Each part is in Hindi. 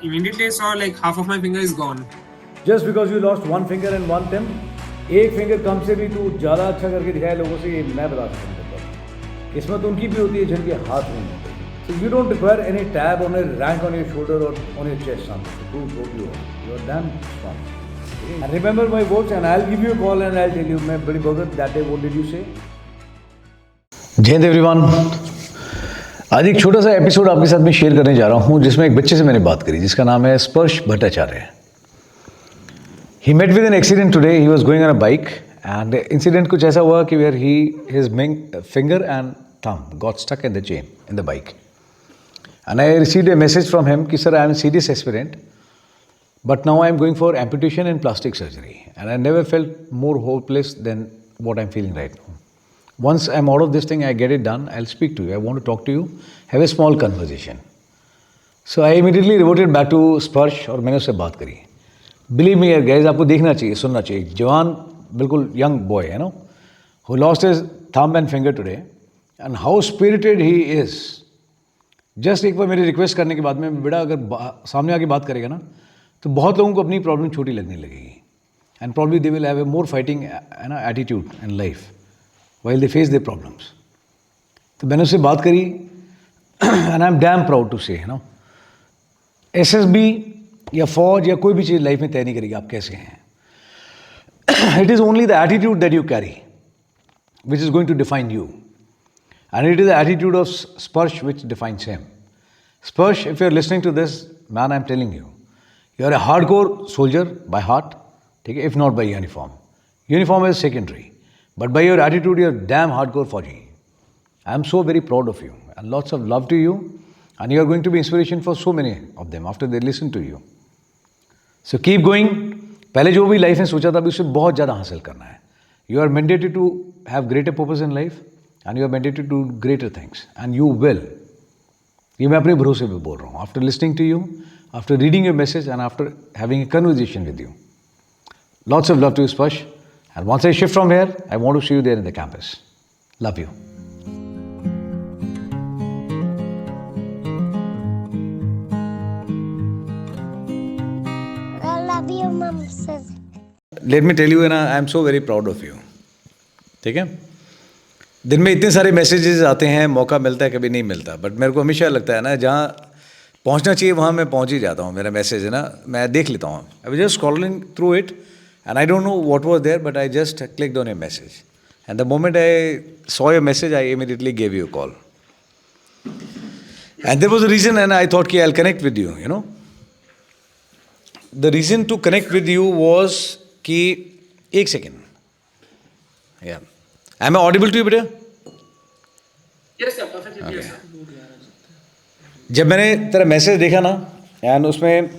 immediately I saw like half of my finger is gone. Just because you lost one finger and one thumb, एक फिंगर कम से भी तू ज़्यादा अच्छा करके दिखाए लोगों से, ये मैं बता सकता हूँ। किस्मत उनकी भी होती है जिनके हाथ में होते हैं। So you don't require any tab on a rank on your shoulder or on your chest something to prove what you are. You are damn strong. And remember my words, and I'll give you a call and I'll tell you, मैं बड़ी भगत that day what did you say? जय हिंद एवरीवन। आज एक छोटा सा एपिसोड आपके साथ में शेयर करने जा रहा हूँ जिसमें एक बच्चे से मैंने बात करी जिसका नाम है Sparsh Bhattacharya. He met with an accident today. He was going on a bike and incident कुछ ऐसा हुआ कि where his finger and thumb got stuck in the chain in the bike and I received a message from him कि sir I am a serious aspirant but now I am going for amputation and plastic surgery and I never felt more hopeless than what I'm feeling right now. Once I'm out of this thing, I get it done, I'll speak to you. I want to talk to you, have a small conversation. So I immediately reverted back to Sparsh और मैंने उससे बात करी. Believe me guys, आपको देखना चाहिए, सुनना चाहिए. जवान बिल्कुल young boy है ना, who lost his thumb and finger today and how spirited he is. Just एक बार मेरी रिक्वेस्ट करने के बाद में बेटा अगर सामने आके बात करेगा ना तो बहुत लोगों को अपनी प्रॉब्लम छोटी लगने लगेगी. And probably they will have a more fighting attitude in life while they face their problems. तो मैंने उससे बात करी and I'm damn proud to say, SSB या फौज या कोई भी चीज़ लाइफ में तय नहीं करेगी आप कैसे हैं. It is only the attitude that you carry which is going to define you. And it is the attitude of Sparsh which defines him. Sparsh, if you're listening to this, man, I'm telling you, you're a hardcore soldier by heart. ठीक है, if not by uniform. Uniform is secondary. But by your attitude, you're damn hardcore Fauji. I'm so very proud of you. And lots of love to you. And you're going to be inspiration for so many of them after they listen to you. So keep going. पहले जो भी लाइफ में सोचा था अभी उससे बहुत ज़्यादा हासिल करना है. You are mandated to have greater purpose in life. And you are mandated to do greater things. And you will. ये मैं अपने भरोसे पे बोल रहा हूँ. After listening to you, after reading your message and after having a conversation with you. Lots of love to you, Sparsh. And once I shift from here, I want to see you there in the campus. Love you. I love you, Mom says. Let me tell you, I am so very proud of you. ठीक है? दिन में इतने सारे मैसेजेस आते हैं, मौका मिलता है कभी नहीं मिलता, बट मेरे को हमेशा लगता है ना जहाँ पहुँचना चाहिए वहाँ मैं पहुँच ही जाता हूँ. मेरा मैसेज है ना मैं देख लेता हूँ. I was just scrolling through it and I don't know what was there, but I just clicked on your message. And the moment I saw your message, I immediately gave you a call. And there was a reason, and I thought, I'll connect with you, The reason to connect with you was, एक second. Yeah. Am I audible to you, beta? Yes sir, perfectly clear Okay. sir. जब मैंने तेरा मैसेज देखा ना, and उसमें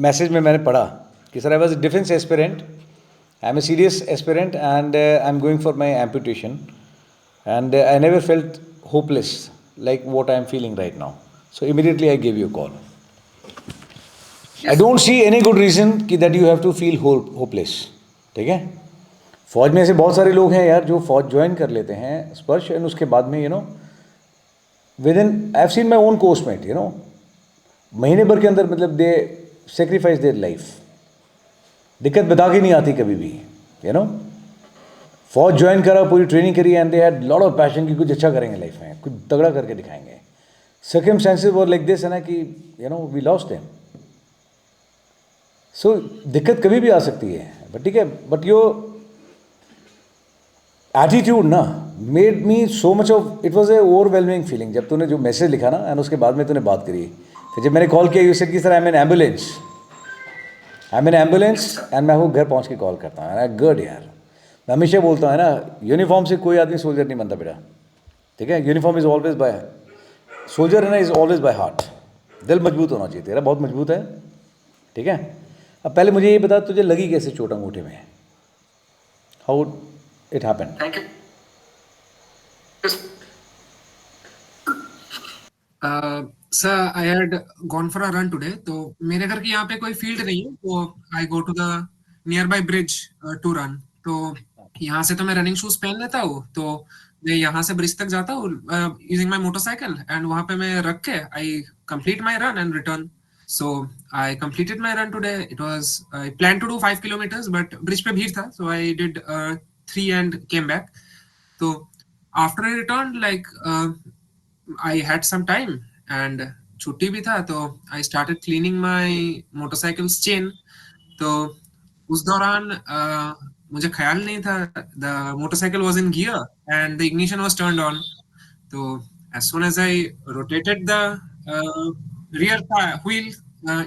मैसेज में मैंने पढ़ा कि sir I was defence aspirant, I am a serious aspirant and I am going for my amputation and I never felt hopeless like what I am feeling right now. So immediately I give you call. I don't see any good reason कि that you have to feel hopeless. ठीक है, फौज में ऐसे बहुत सारे लोग हैं यार जो फौज ज्वाइन कर लेते हैं स्पर्श एंड उसके बाद में with in I have seen my own coursemate महीने भर के अंदर मतलब दे सेक्रीफाइस देयर लाइफ. दिक्कत बता के नहीं आती कभी भी. फौज ज्वाइन करा, पूरी ट्रेनिंग करी and they had lot of passion कि कुछ अच्छा करेंगे लाइफ में, कुछ तगड़ा करके दिखाएंगे. सर्कमस्टेंसेस वर लाइक दिस है ना कि वी लॉस्ट देम. सो दिक्कत कभी भी आ सकती है, बट ठीक है, बट योर एटीट्यूड ना made me so much of it was a overwhelming feeling. जब तूने जो मैसेज लिखा ना एंड उसके बाद में तूने बात करी, फिर जब मैंने कॉल किया यू सेड कि sir I M N ambulance and मैं वो घर पहुंच के कॉल करता हूँ. अरे गुड यार, मैं हमेशा बोलता हूँ ना यूनिफॉर्म से कोई आदमी सोल्जर नहीं बनता बेटा. ठीक है, uniform is always by soldier है ना, इज़ ऑलवेज बाय हार्ट. दिल मजबूत होना चाहिए. तेरा बहुत मजबूत है. ठीक है, अब पहले मुझे ये बता तुझे लगी कैसे चोट अंगूठे में, how it happened. Thank you. Sir, I had gone for a run today. तो मेरे घर के यहाँ पे कोई फील्ड नहीं है, तो I go to the nearby bridge to run. तो यहाँ से तो मैं रनिंग शूज पहन लेता हूँ, तो मैं यहाँ से ब्रिज तक जाता हूँ यूजिंग माई मोटरसाइकिल एंड वहाँ पे मैं रख के आई complete my run and return. So I completed my run today. It was I planned to do 5 kilometers, but bridge पे भीड़ था, so I did 3 and came back. So after I returned, like I had some time and छुट्टी भी था, तो I started cleaning my motorcycle's chain. तो उस दौरान मुझे ख्याल नहीं था the motorcycle was in gear and the ignition was turned on. So as soon as I rotated the rear wheel,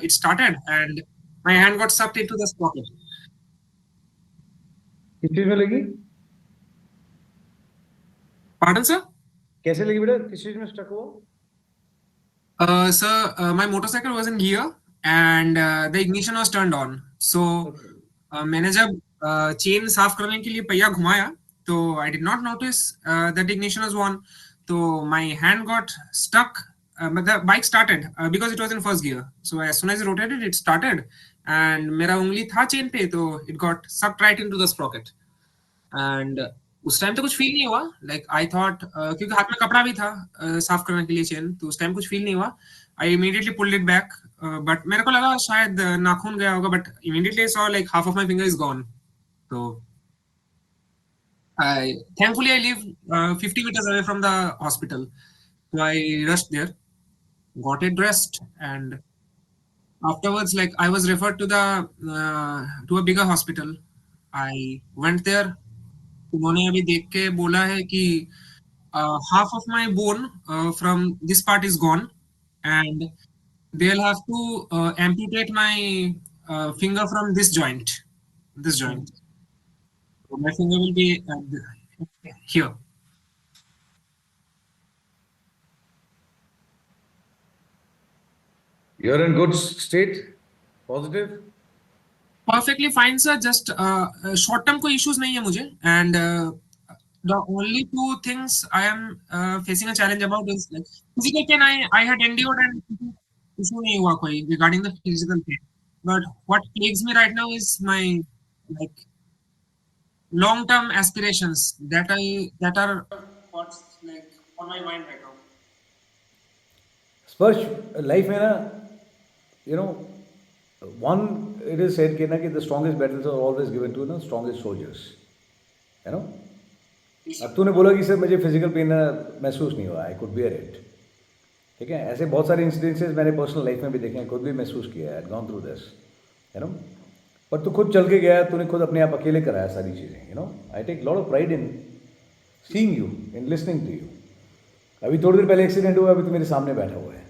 it started and my hand got sucked into the sprocket. किस चीज में लगी? Pardon, sir? कैसे लगी बेटा? किस चीज में स्टक हुआ? Sir, my motorcycle was in gear and the ignition was turned on. So मैंने जब चेन साफ करने के लिए पहिया घुमाया, तो I did not notice that the ignition was on. So my hand got stuck, but the bike started because it was in first gear. So as soon as I rotated, it started and मेरा उंगली था चेन पे, तो it got sucked right into the sprocket. And उस टाइम तो कुछ फील नहीं हुआ, लाइक आई थॉट, क्योंकि हाथ में कपड़ा भी था साफ करने के लिए चेन, तो उस टाइम कुछ फील नहीं हुआ. I immediately pulled it back, but मेरे को लगा शायद नाखून गया होगा, but immediately saw like half of my finger is gone. तो I thankfully I live 50 meters away from the hospital, so I rushed there, got it dressed, and afterwards like I was referred to the to a bigger hospital. I went there. उन्होंने अभी देख के बोला है कि half of my bone from this part is gone and they'll have to amputate my finger from this joint. So my finger will be here. You're in good state? Positive? Perfectly fine, sir. Just short term कोई issues नहीं है मुझे, and the only two things I am facing a challenge about is like physical pain. I had endured and issue नहीं हुआ कोई regarding the physical pain. But what plagues me right now is my like long term aspirations that are what's like on my mind right now. Sparsh life में ना, you know, one it is said कि ना कि the strongest battles are always given to ना स्ट्रॉन्गेस्ट सोल्जर्स, यू नो. अब तूने बोला कि सर मुझे फिजिकल पेन महसूस नहीं हुआ, आई कुड बियर इट. ठीक है, ऐसे बहुत सारे इंसिडेंसेस मैंने पर्सनल लाइफ में भी देखे हैं, खुद भी महसूस किया है, gone through this, you know. पर तू खुद चल के गया, तूने खुद अपने आप अकेले कराया सारी चीज़ें, you know. I take lot of pride in seeing you, in listening to you. अभी थोड़ी देर पहले एक्सीडेंट हुआ, अभी तो मेरे सामने बैठा हुआ है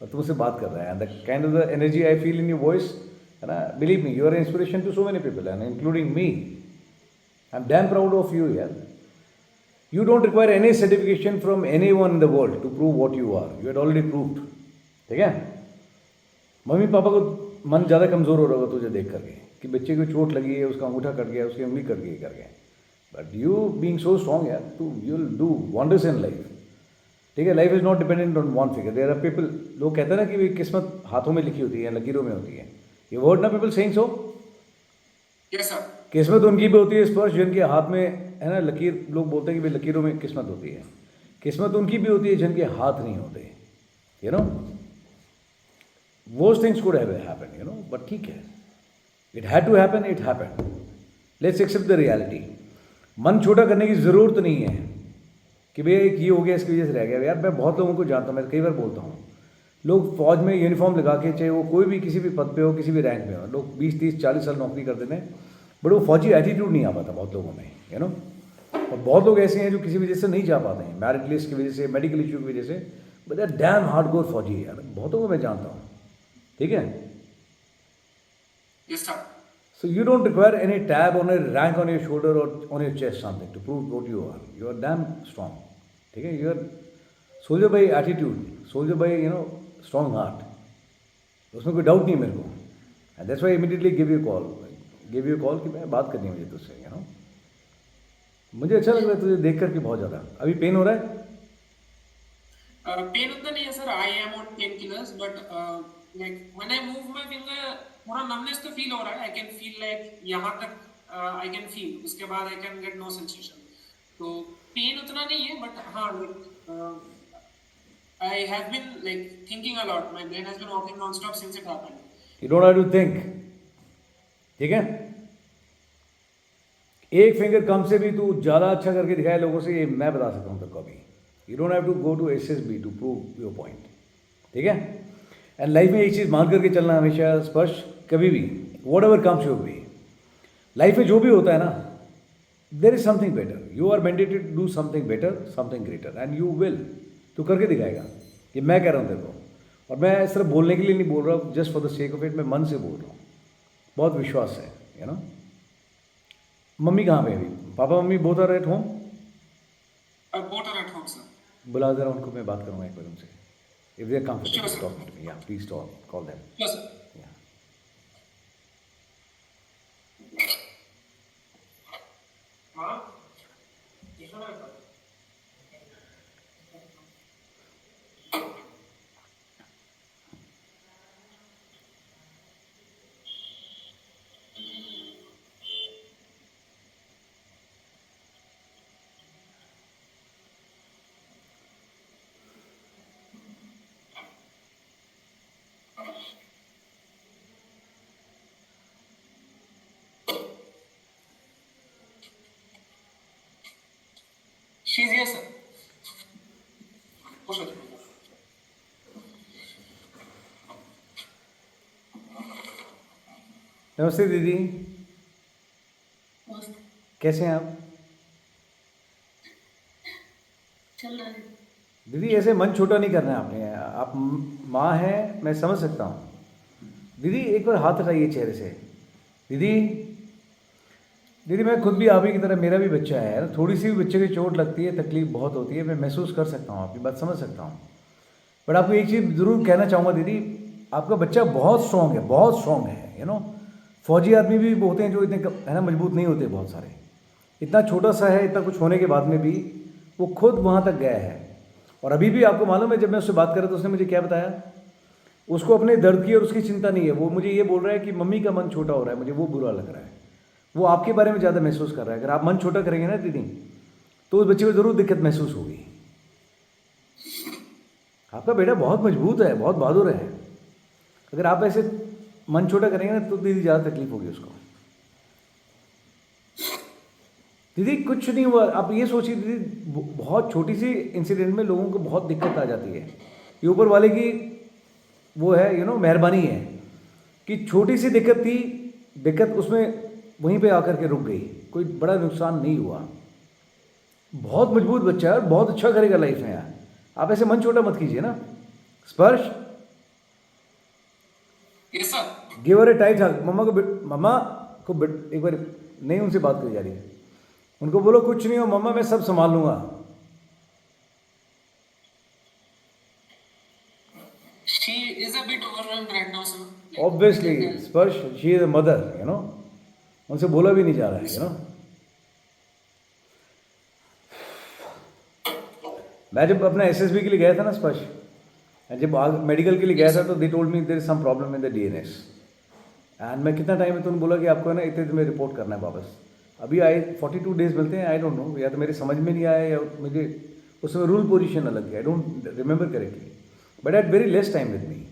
और तुमसे बात कर रहा है. And the kind of the energy I feel in your voice, है ना, believe me, you are inspiration to so many people and including me. I am damn proud of you यार. You don't require any certification from anyone in the world to prove what you are. You had already proved. ठीक है. मम्मी पापा को मन ज़्यादा कमज़ोर हो रहा होगा तुझे देख करके कि बच्चे को चोट लगी है, उसका अंगूठा कट गया, उसकी उंगली कट गई करके. But you being so strong यार, तू you will do wonders in life. ठीक है. Life is not dependent on one figure. There are people, लोग कहते हैं ना कि किस्मत हाथों में लिखी होती है, लकीरों में होती है. ये वर्ड ना people saying so. Yes, sir. किस्मत उनकी भी होती है स्पर्श जिनके हाथ में, है ना, लकीर. लोग बोलते हैं कि भाई लकीरों में किस्मत होती है. किस्मत उनकी भी होती है जिनके हाथ नहीं होते, you know. Those things could have happened, you know, but ठीक है. It had to happen, it happened. Let's accept the reality. मन छोटा करने की ज़रूरत नहीं है कि भैया एक ये हो गया इसकी वजह से रह गया. यार मैं बहुत लोगों को जानता हूँ, मैं कई बार बोलता हूँ, लोग फौज में यूनिफॉर्म लगा के, चाहे वो कोई भी किसी भी पद पे हो, किसी भी रैंक में हो, लोग 20, 30, 40 साल नौकरी करते थे, बट वो फौजी एटीट्यूड नहीं आ पाता बहुत लोगों में, यू नो. और बहुत लोग ऐसे हैं जो किसी वजह से नहीं जा पाते हैं, मैरिट लिस्ट की वजह से, मेडिकल इशू की वजह से, बट दैट डैम हार्डकोर फौजी है यार. बहुतों को मैं जानता हूँ. ठीक है. Yes, sir. So you don't require any tab on a rank on your shoulder or on your chest something to prove what you are. You are damn strong. ठीक है. You are soldier by attitude, soldier by, you know, strong heart. उसमें कोई डाउट नहीं मेरे को. And that's why I immediately give you a call कि मैं बात करनी है मुझे तुझसे, you know. मुझे अच्छा लग रहा है तुझे देख करके बहुत ज़्यादा. अभी पेन हो रहा है? पेन उतना नहीं है sir. I M on pain killers, but like when I move my finger थोड़ा नमनेस तो फील हो रहा है. आई कैन फील लाइक यहाँ तक आई कैन फील, उसके बाद I can get no sensation. तो पेन उतना नहीं है, बट हाँ I have been like thinking a lot. My brain has been working non-stop since it happened. You don't have to think. ठीक है, एक फिंगर कम से भी तू ज़्यादा अच्छा करके दिखाए लोगों से, ये मैं बता सकता हूँ तेरे को अभी. You don't have to go to SSB to prove your point. ठीक है, एंड लाइफ में एक चीज़ मान करके चलना हमेशा, स्पर्श, कभी भी whatever comes your way, life में जो भी होता है ना, there is something better. You are mandated to do something better, something greater, and you will. तू करके दिखाएगा, ये मैं कह रहा हूँ तेरे को. और मैं इस तरह बोलने के लिए नहीं बोल रहा हूँ, just for the sake of it, मैं मन से बोल रहा हूँ. बहुत विश्वास है, यू नो. मम्मी कहाँ पे अभी? पापा मम्मी both are at home? Both are at home, sir. बुला जरा उनको, मैं बात करूँगा एक बार उनसे. If they are Sure, comfortable sir. Talking to me, या please call them. Yes, sir. Mom, you should have. She's here, sir. Push her. नमस्ते दीदी, कैसे हैं आप? चल रहा है। दीदी ऐसे मन छोटा नहीं करना है आपने. आप माँ हैं, मैं समझ सकता हूँ. दीदी एक बार हाथ हटाइए चेहरे से. दीदी, दीदी मैं खुद भी आप ही की तरह, मेरा भी बच्चा है ना. थोड़ी सी भी बच्चे की चोट लगती है, तकलीफ बहुत होती है, मैं महसूस कर सकता हूँ, आपकी बात समझ सकता हूँ. बट आपको एक चीज़ ज़रूर कहना चाहूँगा दीदी, आपका बच्चा बहुत स्ट्रॉन्ग है, बहुत स्ट्रॉन्ग है. यू नो, फौजी आदमी भी होते हैं जो इतने है ना मजबूत नहीं होते बहुत सारे. इतना छोटा सा है, इतना कुछ होने के बाद में भी वो खुद वहाँ तक गया है. और अभी भी आपको मालूम है, जब मैं उससे बात कर रहा था तो उसने मुझे क्या बताया, उसको अपने दर्द की और उसकी चिंता नहीं है. वो मुझे ये बोल रहा है कि मम्मी का मन छोटा हो रहा है, मुझे वो बुरा लग रहा है. वो आपके बारे में ज़्यादा महसूस कर रहा है. अगर आप मन छोटा करेंगे ना दीदी, तो उस बच्चे को ज़रूर दिक्कत महसूस होगी. आपका बेटा बहुत मजबूत है, बहुत बहादुर है. अगर आप ऐसे मन छोटा करेंगे ना, तो दीदी ज़्यादा तकलीफ होगी उसको. दीदी कुछ नहीं हुआ. आप ये सोचिए दीदी, बहुत छोटी सी इंसिडेंट में लोगों को बहुत दिक्कत आ जाती है. ये ऊपर वाले की वो है, यू नो, मेहरबानी है कि छोटी सी दिक्कत थी, दिक्कत उसमें वहीं पे आकर के रुक गई. कोई बड़ा नुकसान नहीं हुआ. बहुत मजबूत बच्चा है और बहुत अच्छा करेगा लाइफ में यार. आप ऐसे मन छोटा मत कीजिए ना. Sparsh, Yes, sir. Give her a tight hug. मम्मा को एक बार नहीं उनसे बात करी जा रही है. उनको बोलो कुछ नहीं हो मम्मा, मैं सब संभाल लूंगा. She is a bit overwhelmed right now, sir. Obviously Sparsh, she is a mother, you know. उनसे बोला भी नहीं जा रहा है, यू नो. मैं जब अपना SSB के लिए गया था ना स्पर्श, जब मेडिकल के लिए गया था, तो they told me there is some problem in the DNS. And मैं कितना टाइम है, तो उन्होंने बोला कि आपको है ना इतने दिन में रिपोर्ट करना है वापस. अभी 42 डेज मिलते हैं. आई डोंट नो, या तो मेरे समझ में नहीं आया या मुझे उस समय रूल पोजीशन अलग है. I don't remember correctly, but at very less time with me.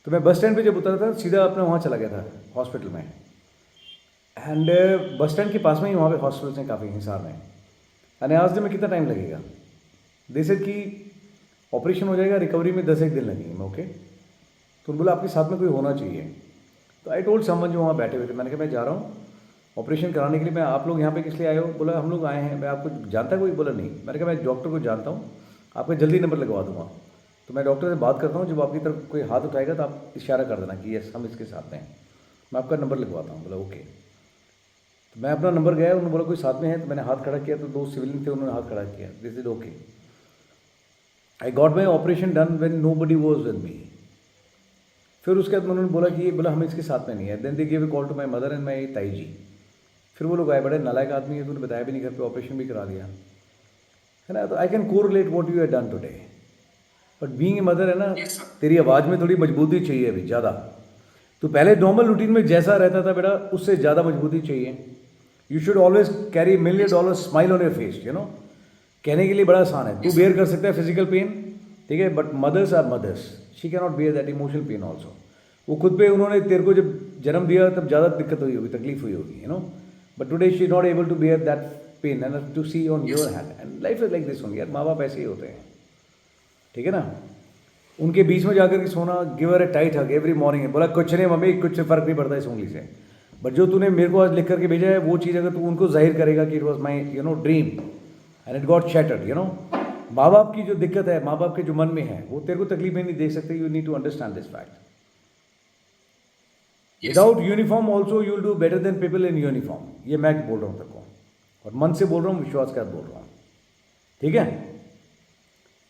तो मैं बस स्टैंड पे जब उतरा था, सीधा अपने वहाँ चला गया था हॉस्पिटल में. एंड बस स्टैंड के पास में ही वहाँ पे हॉस्पिटल्स हैं काफ़ी हिसार में. एंड आज में कितना टाइम लगेगा, दे सेड कि ऑपरेशन हो जाएगा, रिकवरी में 10 एक दिन लगेंगे. ओके, तो बोला आपके साथ में कोई होना चाहिए. तो आई टोल्ड समवन जो वहाँ बैठे हुए थे, मैंने कहा मैं जा रहा हूँ ऑपरेशन कराने के लिए. मैं, आप लोग यहाँ पे किस लिए आए हो? बोला हम लोग आए हैं. मैं आपको जानता कोई? बोला नहीं. मैंने कहा मैं डॉक्टर को जानता हूँ, आपका जल्दी नंबर लगवा दूँगा. तो मैं डॉक्टर से बात करता हूँ, जब आपकी तरफ कोई हाथ उठाएगा तो आप इशारा कर देना कि यस हम इसके साथ हैं, मैं आपका नंबर लगवाता हूँ. बोला ओके. तो मैं अपना नंबर गया, उन्होंने बोला कोई साथ में है, तो मैंने हाथ खड़ा किया, तो 2 सिविलियन थे, उन्होंने हाथ खड़ा किया. This is okay. I got my operation done when nobody was with me. फिर उसके बाद उन्होंने बोला कि ये, बोला हम इसके साथ में नहीं है. Then they give a call to my mother and my ताई जी. फिर वो लोग आए, बड़े नालायक आदमी है, तो उन्होंने बताया भी नहीं, घर पे ऑपरेशन भी करा दिया है ना. तो I can correlate what you have done today. But being a mother है ना, Yes, sir. तेरी आवाज़ में थोड़ी मजबूती चाहिए अभी ज़्यादा. तो पहले नॉर्मल रूटीन में जैसा रहता था बेटा, उससे ज़्यादा मजबूती चाहिए. You should always carry $1 million smile on your face, you know. कहने के लिए बड़ा आसान है, तू बेयर कर सकता है फिजिकल पेन, ठीक है, but mothers are mothers, she can not bear that emotional pain also. वो खुद पे उन्होंने तेरे को जब जन्म दिया तब ज़्यादा दिक्कत हुई होगी, तकलीफ हुई होगी, you know, but today she not able to bear that pain and to see on your hand, and life is like this only यार, माँ बाप ऐसे ही होते हैं, ठीक है ना। उनके बीच में जाकर के सोना, give her a tight hug every morning, बोला कुछ नहीं मम्मी, कुछ फर्क नहीं पड़ता इस उंगली से, बट जो तूने मेरे को आज लिख करके भेजा है वो चीज़ अगर तू उनको जाहिर करेगा कि it was my you know dream and it got shattered, you know. माँ बाप की जो दिक्कत है, माँ बाप के जो मन में है, वो तेरे को तकलीफ में नहीं देख सकते, you need to understand this fact. Without uniform also you will do better than people in uniform, ये मैं बोल रहा हूँ तेरे को, और मन से बोल रहा हूँ, विश्वास के साथ बोल रहा हूँ, ठीक है।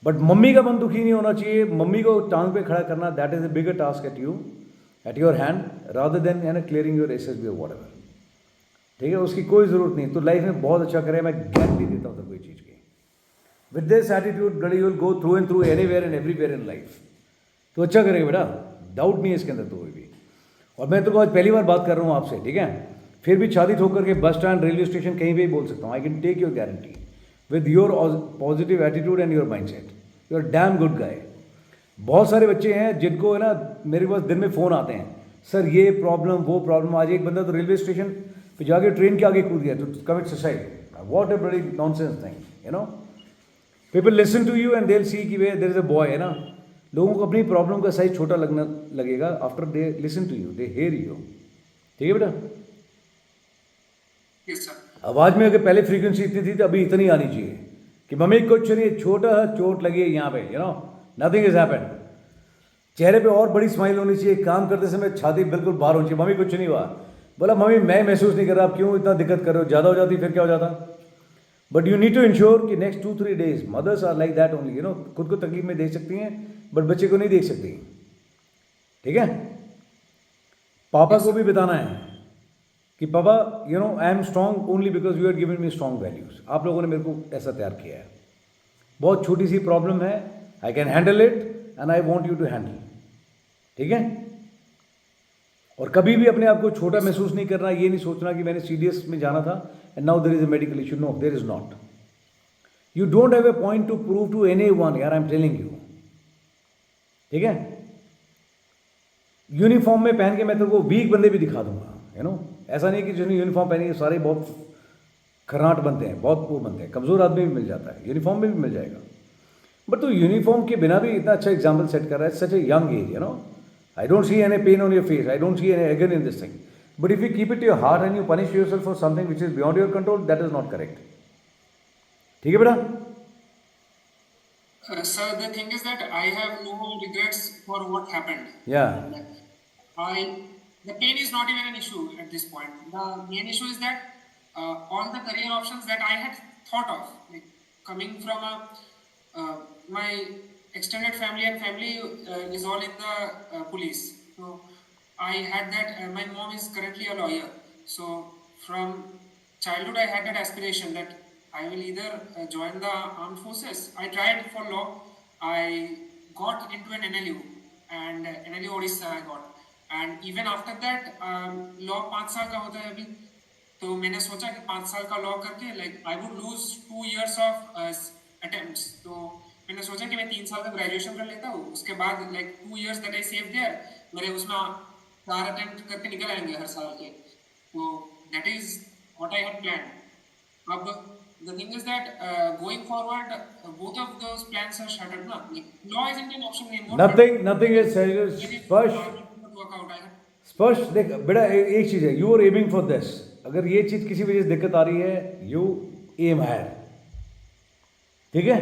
बट मम्मी का मन दुखी नहीं होना चाहिए, मम्मी को टांग पे खड़ा करना, that is a bigger task at you, at your hand, rather than है ना क्लियरिंग योर एसएसबी और व्हाटएवर, ठीक है। उसकी कोई ज़रूरत नहीं, तो लाइफ में बहुत अच्छा करे, मैं गारंटी देता हूँ तो कोई चीज़ की। With this attitude bloody you will go through and through anywhere and everywhere in life, तो अच्छा करेगा बेटा, डाउट नहीं है इसके अंदर तो कोई भी। और मैं तो आज पहली बार बात कर रहा हूँ आपसे, ठीक है, फिर भी छाती ठोक करके बस स्टैंड, रेलवे स्टेशन, कहीं भी बोल सकता हूँ, I can take your guarantee with your positive attitude and your mindset, you are damn good guy. बहुत सारे बच्चे हैं जिनको है ना मेरे पास दिन में फ़ोन आते हैं, सर ये प्रॉब्लम वो प्रॉब्लम। आज एक बंदा तो रेलवे स्टेशन पे जाके ट्रेन के आगे कूद गया to commit suicide, what a बड़ी nonsense thing, you know. People listen to you and they will see कि वे देयर इज अ बॉय, है ना। लोगों को अपनी प्रॉब्लम का साइज छोटा लगेगा after they listen to you, they hear you, ठीक है बेटा। Yes sir. आवाज़ में अगर पहले फ्रीक्वेंसी इतनी थी तो अभी इतनी आनी चाहिए कि मम्मी कुछ नहीं, छोटा चोट लगी है यहाँ पे, you know, nothing is happened. चेहरे पे और बड़ी स्माइल होनी चाहिए, काम करते समय छाती बिल्कुल बाहर होनी चाहिए, मम्मी कुछ नहीं हुआ। बोला मम्मी मैं महसूस नहीं कर रहा, आप क्यों इतना दिक्कत कर रहे हो, ज़्यादा हो जाती फिर क्या हो जाता। But you need to ensure कि next 2-3 days mothers are like that only, you know, खुद को तकलीफ में देख सकती हैं बट बच्चे को नहीं देख सकती, ठीक है। पापा को भी बताना है कि पापा you know I am strong only because you are giving me strong values, आप लोगों ने मेरे को ऐसा तैयार किया है। बहुत छोटी सी प्रॉब्लम है, I can handle it and I want you to handle, ठीक है। और कभी भी अपने आप को छोटा महसूस नहीं करना, ये नहीं सोचना कि मैंने सीडीएस में जाना था and now there is a medical issue, no there is not. You don't have a point to prove to anyone, यार आई एम टेलिंग यू, ठीक है। यूनिफॉर्म में पहन के मैं तेरे को वीक बंदे भी दिखा दूंगा, यू नो। ऐसा नहीं कि जिन्होंने यूनिफॉर्म पहनी है सारे बहुत खराट बनते हैं, बहुत वो बनते हैं, कमज़ोर आदमी भी मिल जाता है, यूनिफॉर्म में भी मिल जाएगा। बट तो यूनिफॉर्म के बिना भी इतना अच्छा एग्जाम्पल सेट कर रहा है, such a young age, you know. I don't see any pain on your face, I don't see any again in this thing, but if you keep it your heart and you punish yourself for something which is beyond your control, that is not correct, ठीक है बेटा। Sir, the thing is that I have no regrets for what happened. Yeah. The pain is not even an issue at this point. The main issue is that all the career options that I had thought of, like coming from my extended family and family is all in the police. So I had that. My mom is currently a lawyer. So from childhood I had that aspiration that I will either join the armed forces. I tried for law. I got into an NLU and NLU Odisha I got. And even after that, law 5 साल का होता है अभी, तो मैंने सोचा कि 5 साल का लॉ करके like I would lose 2 years of attempts. तो मैंने सोचा कि मैं 3 साल का ग्रेजुएशन कर लेता हूँ, उसके बाद like 2 years that I saved there, मेरे उसमें 4 अटेम्प्ट करके निकल आएंगे हर साल के, तो that is what I had planned. अब the thing is that going forward, both of those plans are shattered now. Like, law isn't an option anymore. Nothing is serious. स्पर्श देख बेटा, एक चीज़ है, you are aiming for this. अगर ये चीज़ किसी वजह से दिक्कत आ रही है, यू एम हायर, ठीक है।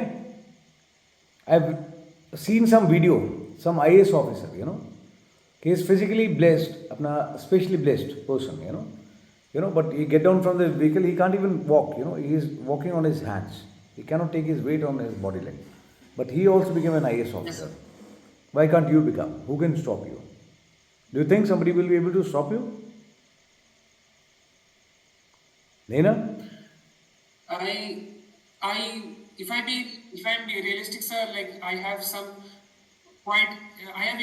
I have seen some video, some IAS officer, you know, he is physically blessed, अपना spiritually blessed person, you know, but he get down from the vehicle, he can't even walk, you know, he is walking on his hands, he cannot take his weight on his body like, but he also became an IAS officer. Why can't you become? Who can stop you? Do you think somebody will be able to stop you? Naina? If I'm being realistic, sir, like I have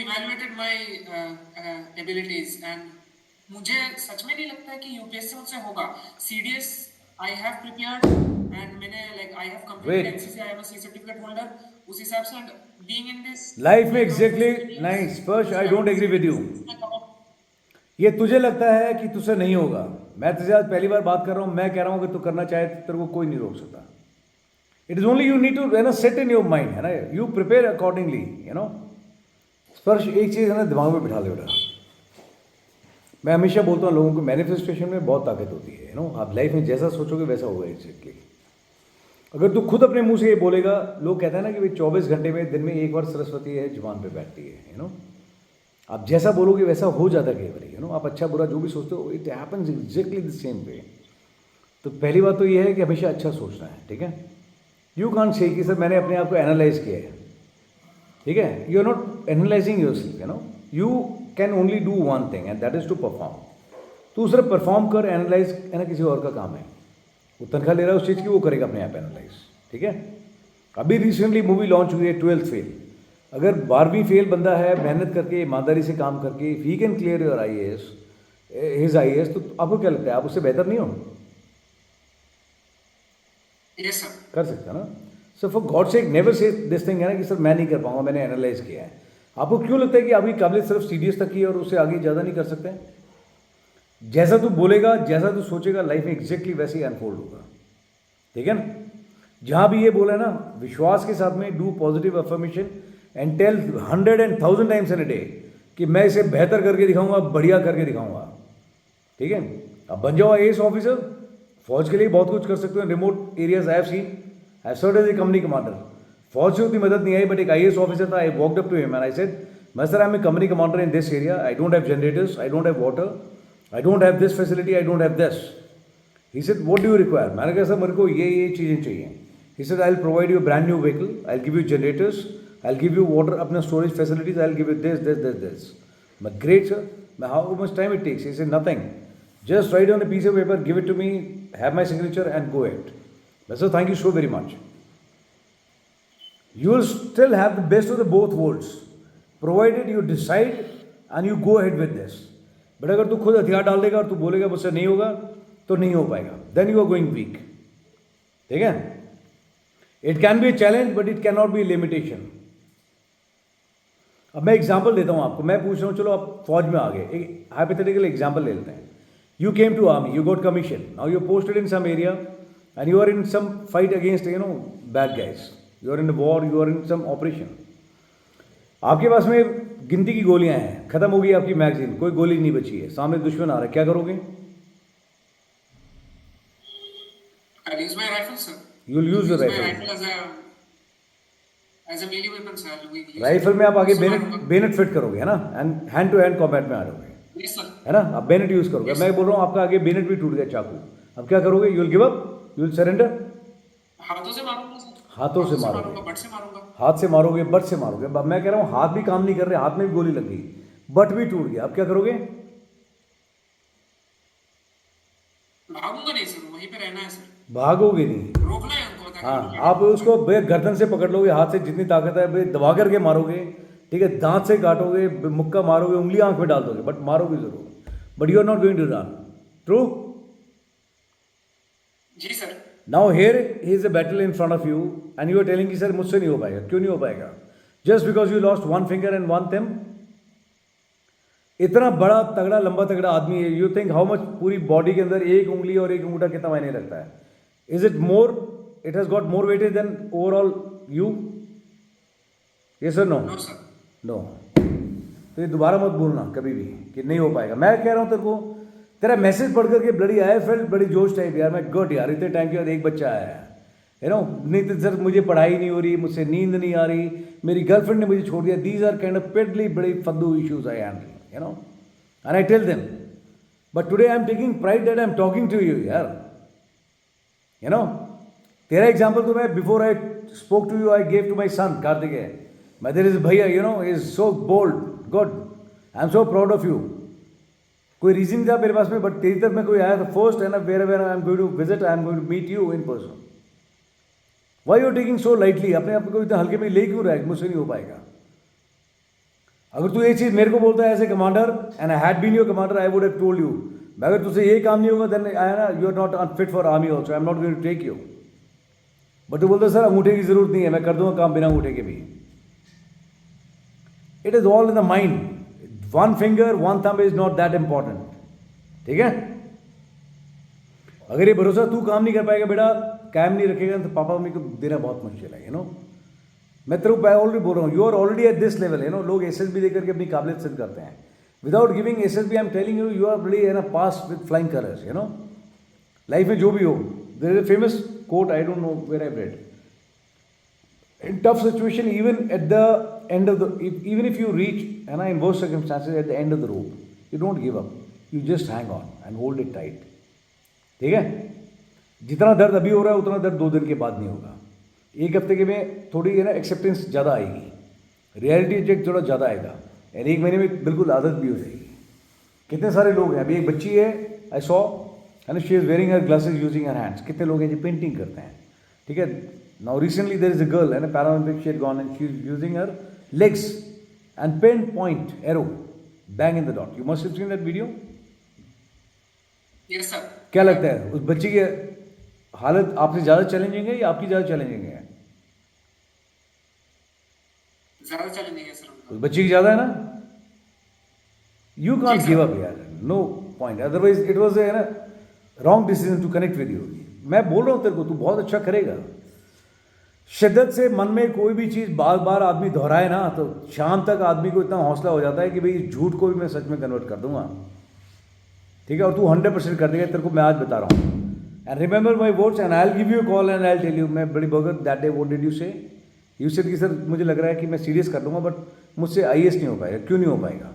evaluated my abilities and मुझे सच में नहीं लगता है कि यूपीएससी मुझसे होगा। CDS I have prepared and मैंने like I have completed NCC, I am a C certificate holder उस हिसाब से बीइंग इन दिस लाइफ में एग्जैक्टली नहीं Sparsh, I don't agree with you. ये तुझे लगता है कि तुझसे नहीं होगा, मैं तुझे आज पहली बार बात कर रहा हूँ, मैं कह रहा हूँ कि तू करना चाहे तो तेरे को कोई नहीं रोक सकता। It is only you need to set in your mind, है ना, यू प्रिपेयर अकॉर्डिंगली, स्पर्श एक चीज़ है ना, दिमाग में बिठा ले बेटा। मैं हमेशा बोलता हूँ लोगों को, मैनिफेस्टेशन में बहुत ताकत होती है, आप लाइफ में जैसा सोचोगे वैसा होगा एग्जैक्टली। अगर तू खुद अपने मुंह से ये बोलेगा, लोग कहते हैं ना कि भाई 24 घंटे में दिन में एक बार सरस्वती है जुबान पे बैठती है, आप जैसा बोलोगे वैसा हो जाता है कई बार, आप अच्छा बुरा जो भी सोचते हो it happens exactly the same way. तो पहली बात तो ये है कि हमेशा अच्छा सोचना है, ठीक है। यू कांट से कि सर मैंने अपने आप को एनालाइज किया है, ठीक है, you are not analysing yourself, you can only do one thing and that is to perform. तू सिर्फ परफॉर्म कर, एनालाइज है ना किसी और का काम है, वो तनख्वाह ले रहा है उस चीज़ की, वो करेगा अपने आप एनालाइज, ठीक है। अभी रिसेंटली मूवी लॉन्च हुई है 12th फेल। अगर 12वीं फेल बंदा है, मेहनत करके ईमानदारी से काम करके, if he can clear your IAS his IAS, तो आपको क्या लगता है आप उससे बेहतर नहीं हो? यस सर, कर सकता ना। So for God sake never say this thing है ना कि सर मैं नहीं कर पाऊंगा, मैंने एनालाइज किया है। आपको क्यों लगता है कि आपकी काबिलियत सिर्फ CDS तक की है और उससे आगे ज़्यादा नहीं कर सकते? जैसा तू बोलेगा, जैसा तू सोचेगा, लाइफ में एग्जैक्टली वैसे ही अनफोल्ड होगा, ठीक है ना। जहाँ भी ये बोला ना, विश्वास के साथ में do positive affirmation and tell 100 and 1000 times in a day कि मैं इसे बेहतर करके दिखाऊंगा, बढ़िया करके दिखाऊंगा, ठीक है। अब बन जाओ IAS ऑफिसर, फौज के लिए बहुत कुछ कर सकते हो। Remote areas I have seen, I serve as a company commander. फौज से उतनी मदद नहीं आई, बट एक IAS ऑफिसर था, I walked up to him and I said, मैं sir I am a company commander in this area, I don't have generators, I don't have water, I don't have this facility, I don't have this. He said what do you require? मैंने कहा सर मेरे को ये चीज़ें चाहिए। He said I will provide you brand new vehicle, I will give you generators, I will give you water, अपना storage facilities, I will give you this this this this. मैं ग्रेट सर, मैं how much time it takes? He said nothing, just write on a piece of paper, give it to me, have my signature and go ahead. So thank you so very much. You will still have the best of the both worlds, provided you decide and you go ahead with this. But अगर तू खुद हथियार डाल देगा और तू बोलेगा मुझसे नहीं होगा, तो नहीं हो पाएगा, then you are going weak, ठीक है। It can be a challenge but it cannot be a limitation. अब मैं एग्जाम्पल देता हूँ आपको, मैं पूछ रहा हूँ, चलो आप फौज में आ गए, एक हाइपोथेटिकल एग्जाम्पल ले लेते हैं। You came to army, you got commission. Now you're posted in some area and you are in some fight against, bad guys. You are in a war, you are in some operation. आपके पास में गिनती की गोलियां हैं, खत्म हो गई आपकी मैगजीन, कोई गोली नहीं बची है, सामने दुश्मन आ रहा है, क्या करोगे? I'll use my rifle, sir. You will use your My rifle. rifle as a melee weapon, sir. Rifle में आप आगे बेनेट फिट करोगे, है ना, and hand to hand combat में आ जाओगे, Yes, sir. है ना। आप बेनेट यूज करोगे। मैं बोल रहा हूँ आपका आगे बेनेट भी टूट गया, चाकू, अब क्या करोगे? You will give up, you will surrender? हाथों से मारूंगा सर, हाथों से मारोगे, बट से मारूंगा। हाथ से मारोगे, बट से मारोगे। अब मैं कह रहा हूँ हाथ भी काम नहीं कर रहे, हाथ में भी गोली लग गई, बट भी टूट गया, अब क्या करोगे? भागूंगा नहीं सर, वहीं पे रहना है सर, भागोगे नहीं, रोकना है उनको, ताकि हाँ। आप उसको गर्दन से पकड़ लोगे, हाथ से जितनी ताकत है भाई दबा करके मारोगे, ठीक है, दांत से काटोगे, मुक्का मारोगे, उंगली आंख में डाल दोगे, बट मारोगे जरूर, but you are not going to run. True? जी sir. Now here is a battle in front of you and you are telling कि सर मुझसे नहीं हो पाएगा। क्यों नहीं हो पाएगा? Just because you lost one finger and one thumb. इतना बड़ा तगड़ा लंबा तगड़ा आदमी है, यू थिंक हाउ मच पूरी बॉडी के अंदर एक उंगली और एक अंगूठा कितना मायने रखता है? Is it more, it has got more weightage than overall you? Yes और नो? No sir. नो। तो ये दोबारा मत बोलना कभी भी कि नहीं हो पाएगा। मैं कह रहा हूँ तेरे को, तेरा मैसेज पढ़ करके ब्लडी आया, फेल्ट बड़ी जोश टाइप, यार मैं गुड यार, इतने टाइम के बाद एक बच्चा आया है, नहीं तो सर मुझे पढ़ाई नहीं हो रही, मुझसे नींद नहीं आ रही, मेरी गर्लफ्रेंड ने मुझे छोड़ दिया। These are kind of badly बड़ी फद्दू issues I handle, and I tell them, but today I am taking pride that I am talking to you, यार, तेरा एग्जाम्पल तो मैं before I spoke to you I gave to my son Kartik है, मैं देयर इज भैया is so bold, good, I am so proud of you. कोई रीजन नहीं था मेरे पास में, बट तेरी तरफ में कोई आया तो फर्स्ट है ना, where I am going to visit, I am going to meet you in person. Why you taking so lightly? अपने आप को इतना हल्के में ले क्यों रहा है? मुझसे नहीं हो पाएगा। अगर तू ये चीज़ मेरे को बोलता है as a commander and I had been your commander, I would have told you, अगर तुझसे ये काम नहीं होगा देन आई ना you are not unfit for army also, I am not going to take you. But तू बोलता सर अंगूठे की जरूरत नहीं है, मैं कर दूंगा काम बिना अंगूठे के भी. It is all in the mind. One finger one thumb is not that important. ठीक है. अगर ये भरोसा तू काम नहीं कर पाएगा बेटा, कायम नहीं रखेगा, तो पापा मम्मी को देना बहुत मुश्किल है. मैं तेरे को ऑलरेडी बोल रहा हूँ, you are already at this level. लोग एसएसबी देकर के अपनी काबिलियत सिद्ध करते हैं. Without giving SSB I am telling you, you are really pass with flying colours. Life में जो भी हो, there is a famous quote, I don't know where I read. In tough situation, even at the end of the, even if you reach, in worst circumstances, at the end of the rope, you don't give up. You just hang on and hold it tight. ठीक है. जितना दर्द अभी हो रहा है उतना दर्द 2 दिन के बाद नहीं होगा. 1 हफ्ते के में थोड़ी एक्सेप्टेंस ज़्यादा आएगी, रियलिटी चेक थोड़ा ज़्यादा आएगा, और 1 महीने में बिल्कुल आदत भी हो जाएगी. कितने सारे लोग हैं. अभी एक बच्ची है, I saw, she is wearing her glasses using her hands. कितने लोग हैं जो पेंटिंग करते हैं. ठीक है. Now recently there is a girl and a Paralympic, she had gone and she is using her legs and pen point arrow, bang in the dot. You must have seen that video. Yes sir. क्या लगता है उस बच्ची की हालत आपसे ज़्यादा चैलेंजिंग है या आपकी ज़्यादा चैलेंजिंग है? ज़्यादा चैलेंजिंग है सर. उस बच्ची की ज़्यादा है ना. You can't give up यार. No point. Otherwise it was a wrong decision to connect with you. मैं बोल रहा हूँ तेरे को, तू बहुत अच्छा करेगा. शिद्दत से मन में कोई भी चीज़ बार बार आदमी दोहराए ना, तो शाम तक आदमी को इतना हौसला हो जाता है कि भाई इस झूठ को भी मैं सच में कन्वर्ट कर दूंगा. ठीक है. और तू 100% कर देगा. तेरे को मैं आज बता रहा हूँ. And remember my words and I will give you a call and I will tell you. मैं बड़ी भगत that day what did you say? You said कि सर मुझे लग रहा है कि मैं सीरियस कर दूंगा, बट मुझसे IAS नहीं हो पाएगा. क्यों नहीं हो पाएगा?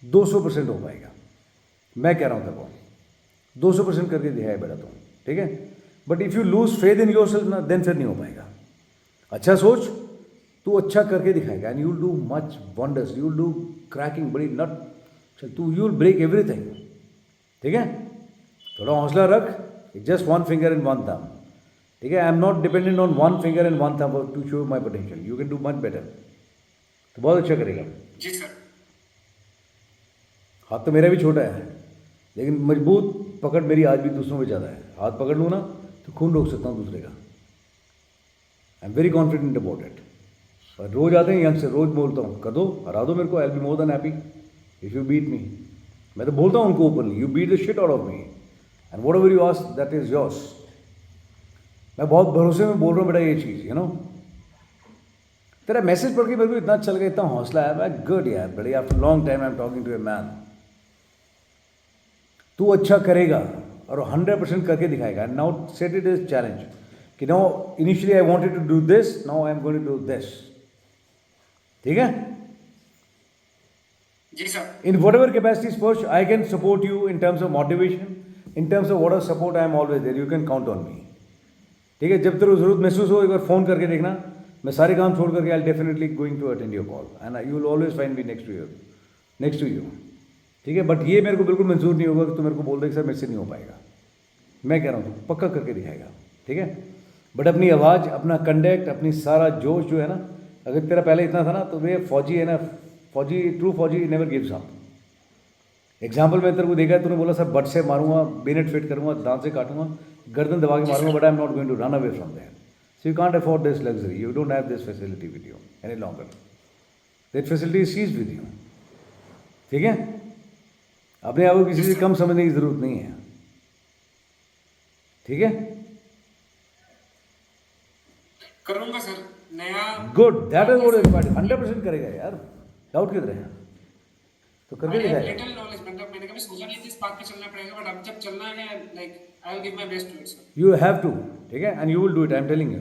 200% हो पाएगा. मैं कह रहा हूँ तेरे को 200% करके दिखाया बेटा तुम. ठीक है. But if you lose faith in your self ना, देन फिर नहीं हो पाएगा. अच्छा सोच, तू अच्छा करके दिखाएगा and you will do much wonders. You will do cracking बड़ी नट. चल तू, यू विल ब्रेक एवरीथिंग. ठीक है. थोड़ा हौसला रख. Just 1 finger and 1 thumb. ठीक है. I am not dependent on 1 finger and 1 thumb to show my potential. You can do much better. तो बहुत अच्छा करेगा. जी सर. हाथ तो मेरा भी छोटा है, लेकिन मजबूत पकड़ मेरी आज भी दूसरों में ज़्यादा है. हाथ पकड़ लूँ ना तो खून रोक सकता हूँ दूसरे का. आई am very confident about it. और रोज आते हैं यंग से, रोज बोलता हूँ कर दो, हरा दो मेरे को. I will be more than happy if you beat me. मैं तो बोलता हूँ उनको openly, you beat the shit out of me and whatever you ask that is yours. मैं बहुत भरोसे में बोल रहा हूँ बेटा ये चीज़. तेरा मैसेज पढ़ के मेरे को इतना अच्छा लगा, इतना हौसला आया. मैं गुड यार बड़ी, after long time I am talking to a man. तू अच्छा करेगा और 100% करके दिखाएगा. Now set it is challenge कि no initially I wanted to do this, now I am going to do this. ठीक है. जी sir. In whatever capacity Sparsh I can support you in terms of motivation, in terms of what support. I am always there. You can count on me. ठीक है. जब तेरे को जरूरत महसूस हो एक बार फ़ोन करके देखना. मैं सारे काम छोड़ करके I definitely going to attend your call and you will always find me next to you. ठीक है. बट ये मेरे को बिल्कुल मंजूर नहीं होगा कि तू मेरे को बोल दे कि सर मेरे से नहीं हो पाएगा. मैं कह रहा हूँ तू पक्का करके दिखाएगा. ठीक है. बट अपनी आवाज़, अपना कंडक्ट, अपनी सारा जोश जो है ना, अगर तेरा पहले इतना था ना, तो वे फौजी है ना, फौजी, ट्रू फौजी नेवर गिव्स अप. एग्जाम्पल मैं तेरे को देखा है, तूने बोला सर बट से मारूंगा, बेनेट फिट करूँगा, दांत से काटूंगा, गर्दन दबा के मारूंगा, but I am not going to run away from there. So you can't afford this luxury. You don't have this facility with you any longer. That facility is seized with you. ठीक है. अपने आप को किसी से कम समझने की जरूरत नहीं है. ठीक है. करूंगा सर. नया गुड. दैट इज व्हाट 100% करेगा यार. डाउट किधर है? तो करके दिखाएगा. लिटिल नॉलेज, मतलब मैंने कभी सोचा नहीं कि इस बात पे चलना पड़ेगा, बट अब जब चलना है, like I will give my best to it sir. You have to. ठीक है. And you will do it. I am telling you.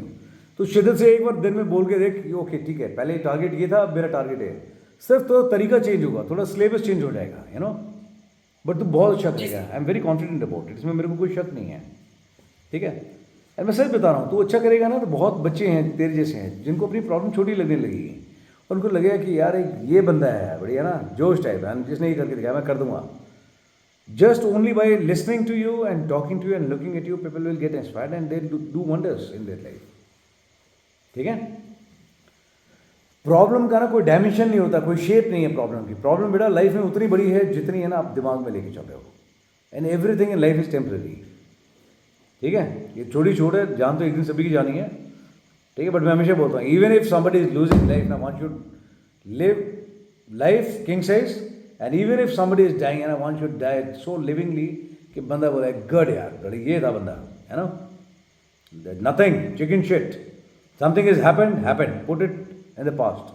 तो शिद्दत से एक बार दिन में बोल के देख. ओके ठीक है, पहले टारगेट ये था, अब मेरा टारगेट है. सिर्फ तो तरीका चेंज होगा, थोड़ा सिलेबस चेंज हो जाएगा. बट तू बहुत अच्छा करेगा. आई am very confident about it. इसमें मेरे को कोई शक नहीं है. ठीक है. और मैं सच बता रहा हूँ, तू अच्छा करेगा ना, तो बहुत बच्चे हैं तेरे जैसे हैं जिनको अपनी प्रॉब्लम छोटी लगने लगेगी. उनको लगेगा कि यार एक ये बंदा है बढ़िया ना, जोश टाइप है, जिसने ये करके दिखाया, मैं कर दूंगा. Just only by listening to you and talking to you and looking at you, people will get inspired and they do wonders in their life. ठीक है. प्रॉब्लम का ना कोई डायमेंशन नहीं होता, कोई शेप नहीं है प्रॉब्लम की. प्रॉब्लम बेटा लाइफ में उतनी बड़ी है जितनी है ना आप दिमाग में लेके चल रहे हो. And everything in life is temporary. ठीक है, ये छोटी छोट है, जान तो एक दिन सभी की जानी है, ठीक है, बट मैं हमेशा बोलता हूँ even if somebody is losing life ना one should live life king size, and even if somebody is dying and one should die so livingly कि बंदा बोला गड यार गड़ ये था बंदा, है ना, nothing chicken shit, something is happened, put it in the past,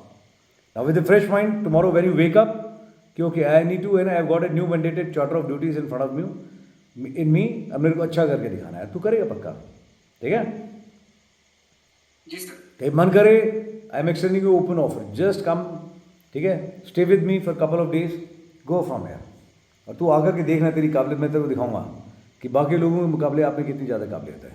now with the fresh mind tomorrow when you wake up, क्योंकि आई नीड टू, है ना, I have got a new mandated charter of duties in front of me, in me, अब मेरे को अच्छा करके दिखाना है, तू करेगा पक्का, ठीक है, जी सर। कहीं मन करे I am extending you open offer, just come, ठीक है, stay with me for couple of days, go from here, और तू आकर के देखना तेरी काबिलियत, मैं तेरे को दिखाऊंगा कि बाकी लोगों के मुकाबले आप में कितनी ज़्यादा काबिलियत है,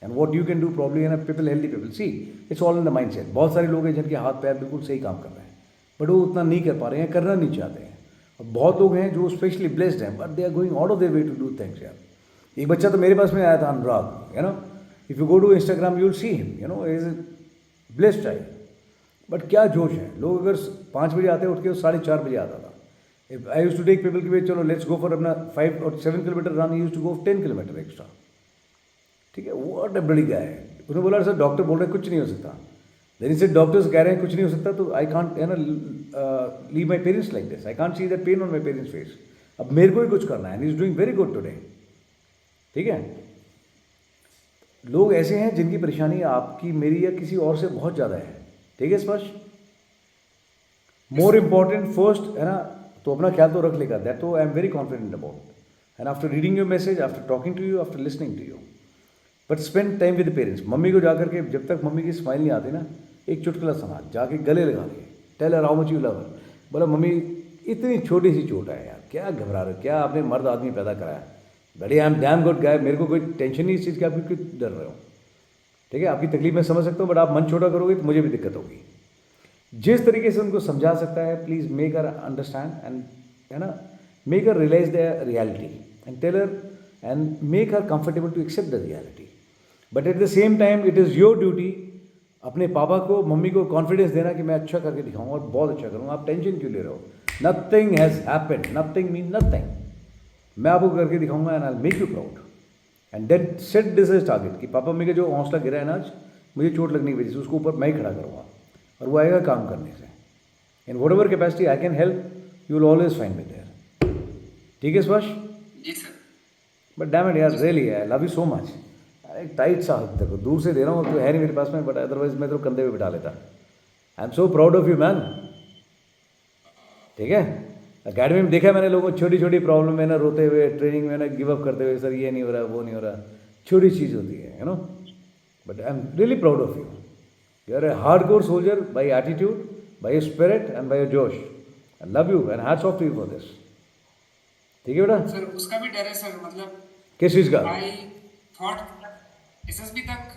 and what you can do probably, है ना, people healthy people, see it's all in the mind set, बहुत सारे लोग हैं जिनके हाथ पैर बिल्कुल सही काम कर रहे हैं, बट वो उतना नहीं कर पा रहे हैं, करना नहीं चाहते हैं, और बहुत लोग हैं जो स्पेशली ब्लेस्ड हैं, but they are going out of their way to do things यार। एक बच्चा तो मेरे पास में आया था, Anurag, you know, if you go to Instagram you will see him, you know, is blessed child, but क्या जोश है, लोग अगर 5 बजे आते उठ के 4:30 बजे आता था, आई यूज टू टेक पीपल की वे चलो लेट्स गो फॉर अपना 5 और 7 kilometre run, use to go 10 kilometre extra, ठीक है, व्हाट अ बड़ी गाय है। उन्होंने बोला सर डॉक्टर बोल रहे हैं कुछ नहीं हो सकता, देन से डॉक्टर्स कह रहे हैं कुछ नहीं हो सकता, तो आई कांट, है ना, leave my parents like this, I can't see that pain on my parents face, अब मेरे को ही कुछ करना है, and he is doing very good today, ठीक है। लोग ऐसे हैं जिनकी परेशानी आपकी मेरी या किसी और से बहुत ज़्यादा है, ठीक है स्पर्श, मोर इम्पॉर्टेंट फर्स्ट, है ना, तो अपना ख्याल तो रख लेगा, दैट तो I am very confident about, and after reading your message, after talking to you, after listening to you, but spend time with parents. Mummy को जाकर के जब तक मम्मी की स्माइल नहीं आती ना, एक चुटकुला सुना, जाके गले लगा लिए, tell her how much you love her, बोला मम्मी इतनी छोटी सी चोट है यार, क्या घबरा रहे हो, क्या आपने मर्द आदमी पैदा कराया, बड़ी आई एम डैम गुड गाय, मेरे को कोई टेंशन नहीं इस चीज़ की, आप क्यों डर रहे हो, ठीक है, आपकी तकलीफ मैं समझ सकता हूँ, बट आप मन छोटा करोगे तो मुझे भी दिक्कत होगी। जिस तरीके से उनको समझा सकता है, please make her understand, and, है ना, make her realise the reality, and tell her and make her comfortable to accept the reality, but at the same time it is your duty अपने पापा को मम्मी को कॉन्फिडेंस देना कि मैं अच्छा करके दिखाऊंगा और बहुत अच्छा करूँगा, आप टेंशन क्यों ले रहे हो, nothing has happened, nothing mean nothing, मैं आपको करके दिखाऊंगा, and I will make you proud, and then set this is target कि पापा मम्मी का जो हौसला गिरा है ना आज, मुझे चोट लगने की वजह से, उसको ऊपर मैं ही खड़ा करूँगा, और वो आएगा काम करने से, in whatever capacity I can help, you will always find me there, ठीक है स्पर्श? जी सर। बट डैम इट यार, really I love you so much, एक टाइट सा हक देखो, दूर से दे रहा हूँ, तो है नहीं मेरे पास में, बट अदरवाइज मैं तो कंधे पे बिठा लेता, आई am so proud of you man, ठीक है। अकेडमी में देखा मैंने लोगों को छोटी छोटी प्रॉब्लम में ना रोते हुए, ट्रेनिंग में ना गिव अप करते हुए, सर ये नहीं हो रहा, वो नहीं हो रहा, छोटी चीज़ होती है, you know, but I am really proud of you, you are a hardcore soldier by attitude, by your spirit and by your जोश, I love you and hats off to you for this, ठीक है बेटा। सर उसका भी डर है सर, मतलब किस चीज़ का? आई थॉट एसएसबी तक,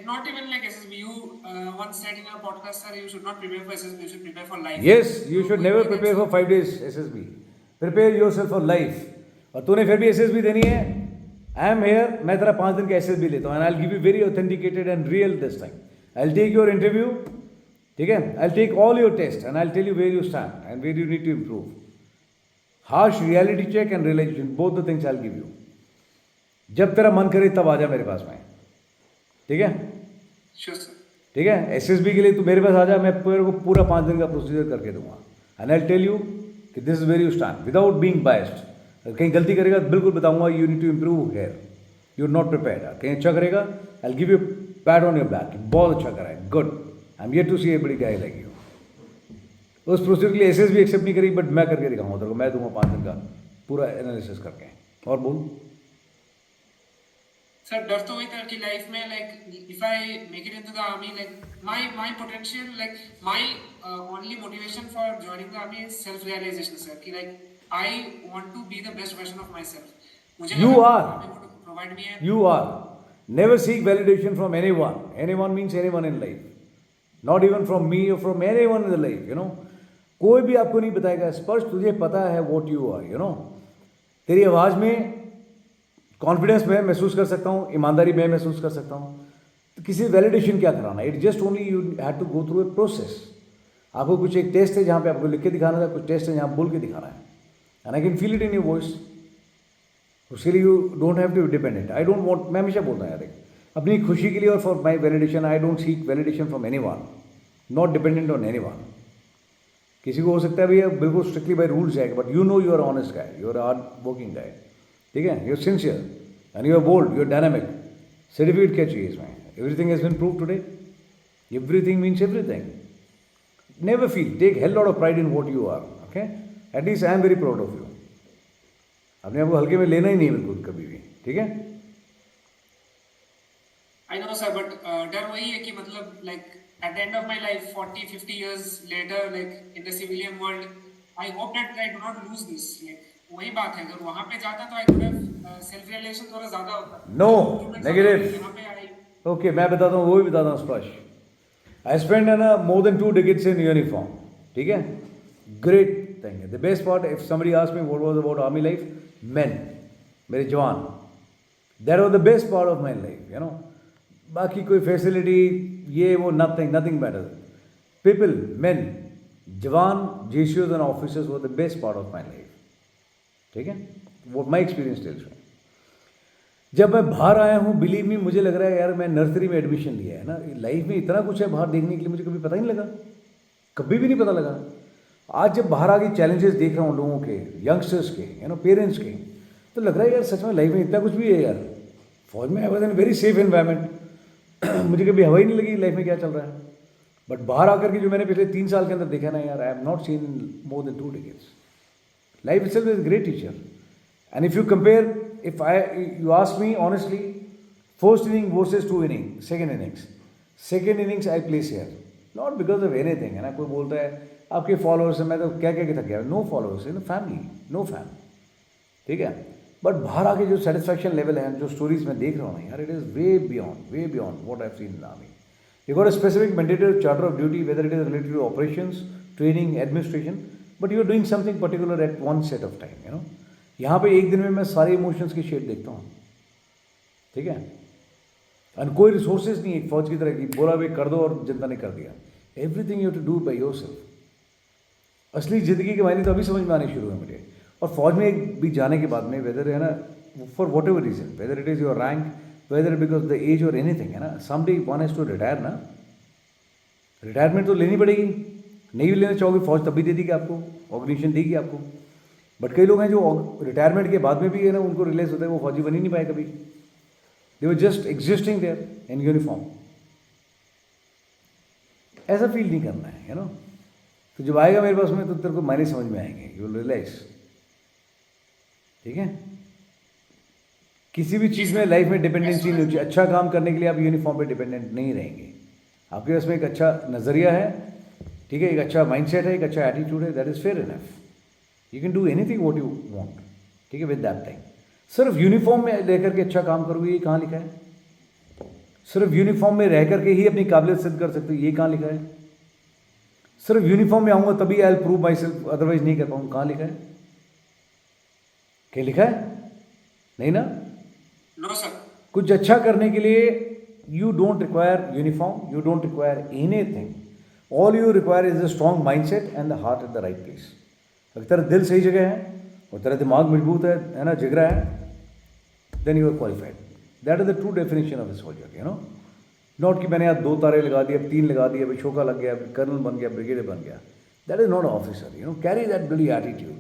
not even like SSB, you once said in your podcast, sir, you should not prepare for SSB, you should prepare for life. Yes, you should never prepare for 5 days SSB. Prepare yourself for life. और तूने फिर भी SSB देनी है, I am here, मैं तेरा 5 दिन का SSB लेता हूँ, and I'll give you very authenticated and real this time. I'll take your interview, ठीक है? I'll take all your tests and I'll tell you where you stand and where you need to improve. Harsh reality check and realization, both the things I'll give you. जब तेरा मन करे तब आ जा मेरे पास में, ठीक है? Sure sir. ठीक है, SSB के लिए तू मेरे पास आ जा, मैं तेरे को पूरा 5 दिन का प्रोसीजर करके दूंगा, एंड आई टेल यू कि this is where you stand without being biased. कहीं गलती करेगा तो बिल्कुल बताऊंगा, you need to improve here, you are not prepared. कहीं अच्छा करेगा, I will give you pat on your back, बहुत अच्छा करा है, good, I am yet to see a बड़ी गाय लाइक यू। उस प्रोसीजर के लिए SSB एक्सेप्ट नहीं करी, बट मैं करके दिखाऊंगा तेरे को, मैं दूंगा 5 दिन का पूरा एनालिसिस करके। और बोल सर, डर तो वही था कि लाइफ में like if I make it into the army, like my potential, like my only motivation for joining the army is self realisation sir, कि like I want to be the best version of myself. मुझे You are. प्रोवाइड मी है, You are. Never seek validation from anyone. Anyone means anyone in life. Not even from me or from anyone in the life, you know. कोई भी आपको नहीं बताएगा, स्पर्श तुझे पता है what you are, you know. तेरी आवाज़ में कॉन्फिडेंस मैं महसूस कर सकता हूँ, ईमानदारी मैं महसूस कर सकता हूँ, तो किसी वैलिडेशन क्या कराना, it just only you have to go through a process. आपको कुछ एक टेस्ट है जहाँ पे आपको लिख के दिखाना था, कुछ टेस्ट है जहाँ बोल के दिखाना है, and I can feel it in your voice, उसके लिए you don't have to be dependent. I don't want, मैं हमेशा बोलता हूँ यार, अपनी खुशी के लिए और for my validation I don't seek validation from any one, not dependent on any one. किसी को हो सकता है भैया बिल्कुल स्ट्रिक्टली बाई रूल्स जाएगा, but you know you are honest guy, you are hard working guy, ठीक है, you are sincere and you are bold, you are dynamic. Certificate क्या चाहिए इसमें? Everything has been prove today. Everything means everything. Never feel, take hell lot of pride in what you are. Okay, at least I am very proud of you. अपने आप को हल्के में लेना ही नहीं बिल्कुल कभी भी, ठीक है. आई नो सर, बट डर वही है कि मतलब like at the end of my life 40-50 years later, like in the civilian world, I hope that I do not lose this. Like वही बात है, अगर वहां पे जाता तो I could have self realisation थोड़ा ज्यादा होता. No negative. यहाँ पे आई ओके, मैं बताता हूँ, वो भी बताता हूँ स्पर्श. आई स्पेंड ना more than 2 decades in uniform, ठीक है. ग्रेट थिंग है. The best part, if somebody ask me what was about army life, men, मेरे जवान, that was the best part of my life, you know. बाकी कोई फैसिलिटी ये वो नथिंग मैटर. पीपल, men, जवान, JCOs and officers were the best part of my life, ठीक है. What my experience tells me. जब मैं बाहर आया हूँ, बिलीव मी, मुझे लग रहा है यार मैं नर्सरी में एडमिशन लिया है ना. लाइफ में इतना कुछ है बाहर देखने के लिए, मुझे कभी पता ही नहीं लगा, कभी भी नहीं पता लगा. आज जब बाहर आके चैलेंजेस देख रहा हूँ लोगों के, यंगस्टर्स के, यू नो, पेरेंट्स के, तो लग रहा है यार सच में लाइफ में इतना कुछ भी है यार. फौज में I was in very safe environment. मुझे कभी हवा ही नहीं लगी लाइफ में क्या चल रहा है. बट बाहर आकर के जो मैंने पिछले 3 साल के अंदर देखा ना यार, I have not seen more than 2 decades. Life itself is great teacher. And if you compare, if you ask me honestly, first inning versus 2 innings, second innings I place here, not because of anything, है ना. कोई बोलता है आपके फॉलोअर्स हैं, मैं तो क्या थक गया. No followers, no family, no fan, ठीक है. बट बाहर आके जो सेटिस्फैक्शन लेवल है, जो स्टोरीज मैं देख रहा हूँ ना यार, it is way beyond what I have seen in army. You got a specific mandatory charter of duty, whether it is related to operations, training, administration, but you are doing something particular at one set of time, you know. यहाँ पे एक दिन में मैं सारे इमोशंस की शेड देखता हूँ, ठीक है. और कोई रिसोर्सेज नहीं है एक फौज की तरह की, बोला भाई कर दो और जनता ने कर दिया. Everything you to do by yourself. असली ज़िंदगी के मायने तो अभी समझ में आने शुरू हुए मुझे. और फौज में भी जाने के बाद में, वेदर है ना, for whatever reason, whether it is your rank, whether because the age और एनीथिंग, है ना, someday one has to retire ना. रिटायरमेंट तो लेनी पड़ेगी. नहीं भी लेना चाहोगे फौज तब भी दे देगी आपको, ऑर्गेनाइजेशन देगी आपको. बट कई लोग हैं जो रिटायरमेंट के बाद में भी है ना, उनको रियलाइज होता है वो फौजी बन ही नहीं पाए कभी. They were just existing there in uniform. ऐसा फील नहीं करना है, यू नो. तो जब आएगा मेरे पास में तो तेरे को मायने समझ में आएंगे, यू विल रियलाइज, ठीक है. किसी भी चीज़ में लाइफ में डिपेंडेंसी नहीं होती. अच्छा काम करने के लिए आप यूनिफॉर्म पे डिपेंडेंट नहीं रहेंगे. आपके पास में एक अच्छा नज़रिया है, ठीक है, एक अच्छा माइंडसेट है, एक अच्छा एटीट्यूड है, that is fair enough. You can do anything what you want, ठीक है, विद दैट टाइम. सिर्फ यूनिफॉर्म में लेकर के अच्छा काम करोगे, ये कहाँ लिखा है? सिर्फ यूनिफॉर्म में रह करके ही अपनी काबिलियत सिद्ध कर सकते हो, ये कहाँ लिखा है? सिर्फ यूनिफॉर्म में आऊँगा तभी I will prove my self, otherwise नहीं कर पाऊँगा, कहाँ लिखा है? क्या लिखा है? नहीं ना. No sir. कुछ अच्छा करने के लिए you don't require uniform, you don't require anything. All you require is a strong mindset and the heart at the right place. अगर तेरा दिल सही जगह है और तेरा दिमाग मजबूत है ना, जिगरा है, then you are qualified. That is the true definition of a soldier, you know. Not कि मैंने यहाँ 2 तारे लगा दिए, अब 3 लगा दिए, अभी शोका लग गया, कर्नल बन गया, ब्रिगेडियर बन गया. That is not a officer, you know. Carry that bloody attitude.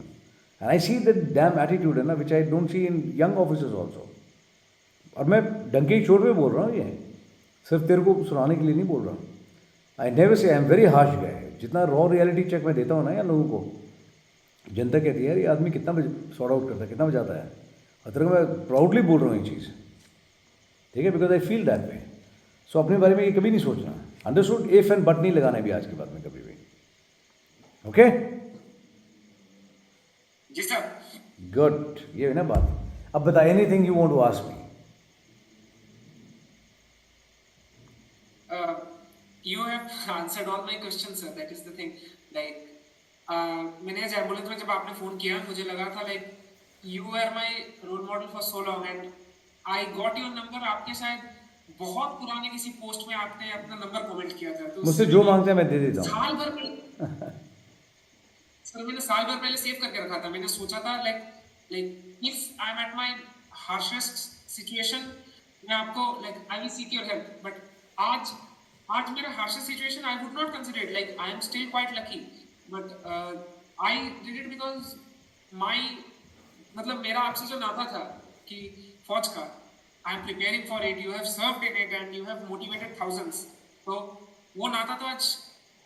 And I see that damn attitude है ना, which I don't see in young officers also. और मैं डंके की चोट में बोल रहा हूँ, ये सिर्फ तेरे को सुनाने के लिए नहीं बोल रहा हूँ. I never say I am very harsh guy. जितना रॉ रियलिटी चेक मैं देता हूँ ना यार लोगों को, जनता कहती है यार ये आदमी कितना सॉर्ट आउट करता है, कितना बजाता है. और तेरे को मैं प्राउडली बोल रहा हूँ ये चीज़, ठीक है, because I feel that way. So अपने बारे में ये कभी नहीं सोचना. अंडरस्टूड. इफ एंड बट नहीं लगाना भी आज के बाद में कभी भी. ओके, जी सर. गुड. ये है ना बात. अब बता, anything you want to ask me. You have answered all my questions, sir. That is the thing. Like, मैंने आज एम्बुलेंस में जब आपने फोन किया, मुझे लगा था like you were my role model for so long and I got your number. आपके शायद बहुत पुराने किसी पोस्ट में आपने अपना नंबर कमेंट किया था. तो मुझसे जो मांगते हैं मैं दे देता हूँ. साल भर पहले सर, मैंने साल भर पहले सेव करके रखा था. मैंने सोचा था like if I am at my harshest situation मैं आपको like I will seek your help, but आज आज मेरा harshest situation I would not consider it, like I am still quite lucky, but I did it because my मतलब मेरा आपसे जो नाता था कि फौज का, I am preparing for it, you have served in it and you have motivated thousands, तो वो नाता तो आज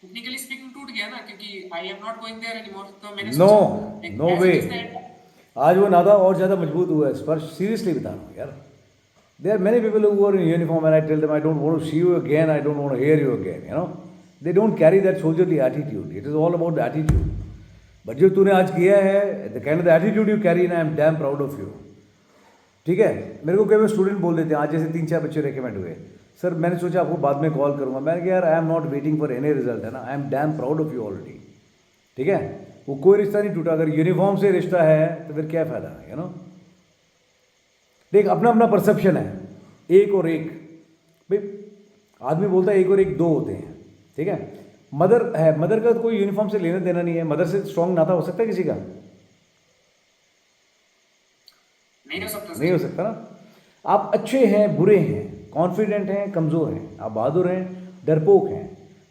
टेक्निकली स्पीकिंग टूट गया ना, क्योंकि I am not going there anymore, तो मैंने नो सोचा, like, no as way, it is that- आज वो नाता और ज़्यादा मजबूत हुआ है स्पर्श, सीरियसली बता रहा हूँ यार. There are many people who are in uniform and I tell them I don't want to see you again, I don't want to hear you again, you know. They don't carry that soldierly attitude. It is all about the attitude. But जो तूने आज किया है, the kind of the attitude you carry, and I am damn proud of you. ठीक है, मेरे को कई बार स्टूडेंट बोल देते हैं, आज जैसे 3-4 बच्चे रेकमेंड हुए, सर मैंने सोचा आपको बाद में कॉल करूँगा, मैंने कहा यार I am not waiting for any result, है ना, आई am damn proud of you already. ठीक है, वो कोई रिश्ता नहीं टूटा, अगर यूनिफॉर्म से रिश्ता है तो फिर क्या फ़ायदा है, यू नो. देख, अपना अपना परसेप्शन है, एक और एक, भाई आदमी बोलता है एक और एक 2 होते हैं. ठीक है, मदर है, मदर का कोई यूनिफॉर्म से लेना देना नहीं है, मदर से स्ट्रॉन्ग नाता हो सकता है किसी का? नहीं हो सकता ना. आप अच्छे हैं, बुरे हैं, कॉन्फिडेंट हैं, कमज़ोर हैं, आप बहादुर हैं, डरपोक हैं,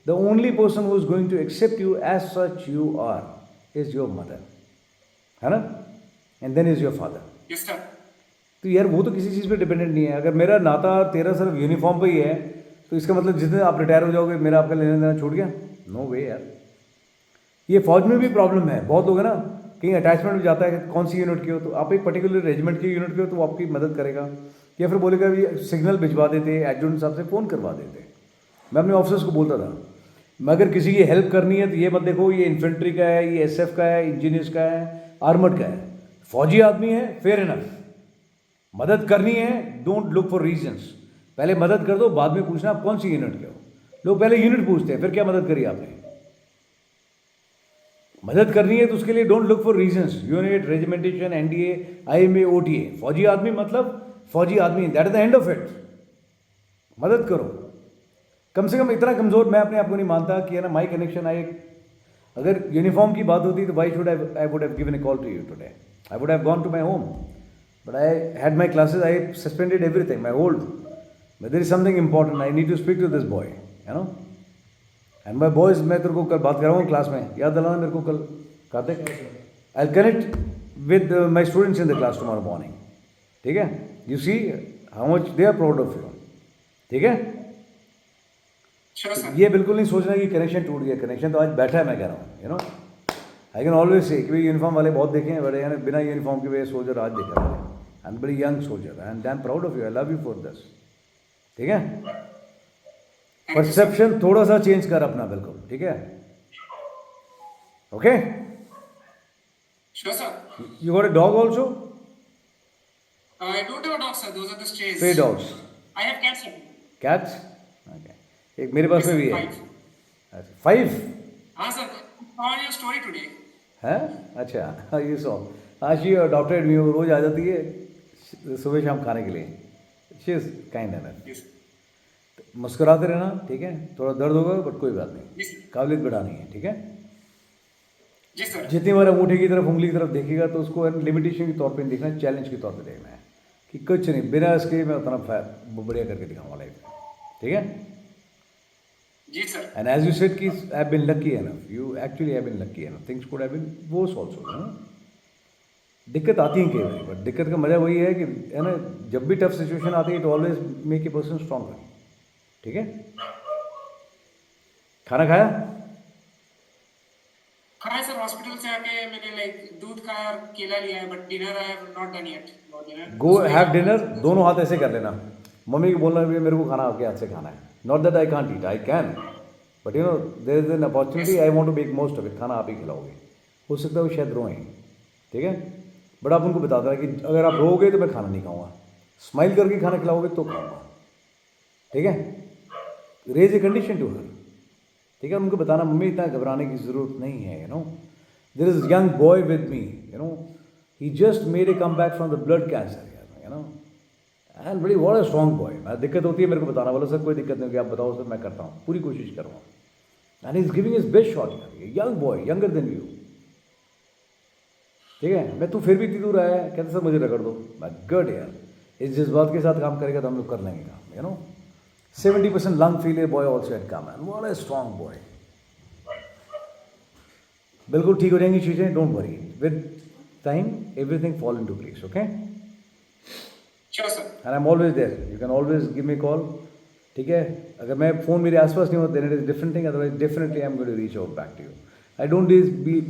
the only person who is going to accept you as such you are is your mother, है ना, and then is your father. तो यार वो तो किसी चीज़ पे डिपेंडेंट नहीं है. अगर मेरा नाता तेरा सिर्फ यूनिफॉर्म पे ही है तो इसका मतलब जितने आप रिटायर हो जाओगे मेरा आपका लेना देना छूट गया? नो वे यार. ये फौज में भी प्रॉब्लम है, बहुत लोग है ना, कहीं अटैचमेंट में जाता है कि कौन सी यूनिट की हो, तो आप एक पर्टिकुलर रेजिमेंट की यूनिट की हो तो वो आपकी मदद करेगा, या फिर बोलेगा भी सिग्नल भिजवा देते, एडजुटेंट साहब से फ़ोन करवा देते. मैं अपने ऑफिसर्स को बोलता था, मैं अगर किसी की हेल्प करनी है तो ये मत देखो ये इन्फेंट्री का है, ये SF का है, इंजीनियर्स का है, आर्मर्ड का है, फौजी आदमी है, फेयर इनफ. मदद करनी है, डोंट लुक फॉर रीजंस. पहले मदद कर दो, बाद में पूछना आप कौन सी यूनिट के हो. लोग पहले यूनिट पूछते हैं, फिर क्या मदद करी आपने. मदद करनी है तो उसके लिए don't look for reasons. Unit, regimentation, NDA, IMA, OTA. फौजी आदमी मतलब फौजी आदमी, that is the end of it. मदद करो. कम से कम इतना कमज़ोर मैं अपने आप को नहीं मानता कि है ना माई कनेक्शन. अगर यूनिफॉर्म की बात होती तो why should I would have given a call to you today. I would have gone to my home. But I had my classes, I suspended everything, my hold. But there is something important, I need to speak to this boy, you know. And my boys, मैं तेरे को कल बात कर रहा हूँ क्लास में, याद दिलाना मेरे को कल. Kartik, I'll connect with my students in the class tomorrow morning. ठीक है, you see how much they are proud of you. ठीक है, ये बिल्कुल नहीं सोचना कि कनेक्शन टूट गया. कनेक्शन तो आज बैठा है, मैं कह रहा हूँ, you know. I can always say कि भाई यूनिफॉर्म वाले बहुत देखे हैं, बड़े यानी बिना यूनिफॉर्म के वे सोल्जर आज देखा मैंने. आई am very young soldier, I am damn proud of you, I love you for this. ठीक है, परसेप्शन थोड़ा सा चेंज कर अपना, बिल्कुल. ठीक है, okay. You got a dog also? I don't have a dog, sir. Those are the strays. Stray dogs. I have cats. Sir. Cats? Okay. एक मेरे पास में भी है. 5. 5? हाँ sir. How are your story today? है, अच्छा, ये सो आज शी अडॉप्टेड मी, रोज आ जाती है सुबह शाम खाने के लिए. She is kind enough. Yes. मुस्कुराते रहना, ठीक है, थोड़ा दर्द होगा बट कोई बात नहीं, Yes. काबिलियत बढ़ानी है. ठीक है, Yes sir. जितनी बार अंगूठे की तरफ, उंगली की तरफ देखेगा तो उसको लिमिटेशन के तौर पे नहीं देखना, चैलेंज के तौर पे देखना है कि कुछ नहीं, बिना इसके मैं उतना बढ़िया करके दिखाऊंगा लाइफ में. ठीक है, जी sir. And as you said कि I have been lucky enough, you actually have been lucky enough, things could have been worse also, है ना. दिक्कत आती है कई बार, बट दिक्कत का मजा वही है कि है ना, जब भी टफ सिचुएशन आती है तो always make a person stronger. ठीक है, खाना खाया? खाया सर, हॉस्पिटल से आके मैंने लाइक दूध खाया और केला लिया है, but dinner I have not done yet. Go have dinner. दोनों हाथ ऐसे कर लेना, मम्मी को बोलना भी मेरे को खाना आपके हाथ से खाना है. Not that I can't eat, I can, but you know there is an opportunity, I want to make most of it. खाना आप ही खिलाओगे, हो सकता है वो शायद रोएं. ठीक है, बट आप उनको बता देना कि अगर आप रोओगे तो मैं खाना नहीं खाऊंगा, स्माइल करके खाना खिलाओगे तो खाऊंगा. ठीक है, raise a condition to her. ठीक है, उनको बताना मम्मी इतना घबराने की ज़रूरत नहीं है, you know, there is young boy with me, you know, he just made a come back from the blood cancer, you know, and बड़ी व्हाट अ स्ट्रॉन्ग बॉय. मैं दिक्कत होती है मेरे को बताना, बोलो सर कोई दिक्कत नहीं होगी, आप बताओ सर, मैं करता हूँ, पूरी कोशिश करूँगा. And he is giving his best shot. Young boy, younger than you. ठीक है, मैं तू फिर भी इतनी दूर आया है, कहते सर मुझे रगड़ दो, गुड यार, इस जज्बात के साथ काम करेगा तो हम लोग कर लेंगे काम, you know. 70% lung failure boy also had come, and what a strong boy. बिल्कुल ठीक हो जाएंगी चीज़ें, don't worry, with time everything fall into place. Okay, sure sir. And I am always there, you can always give me call. ठीक है, अगर मैं फ़ोन मेरे आसपास नहीं होता then it is different thing, otherwise definitely I am going to reach out back to you. I don't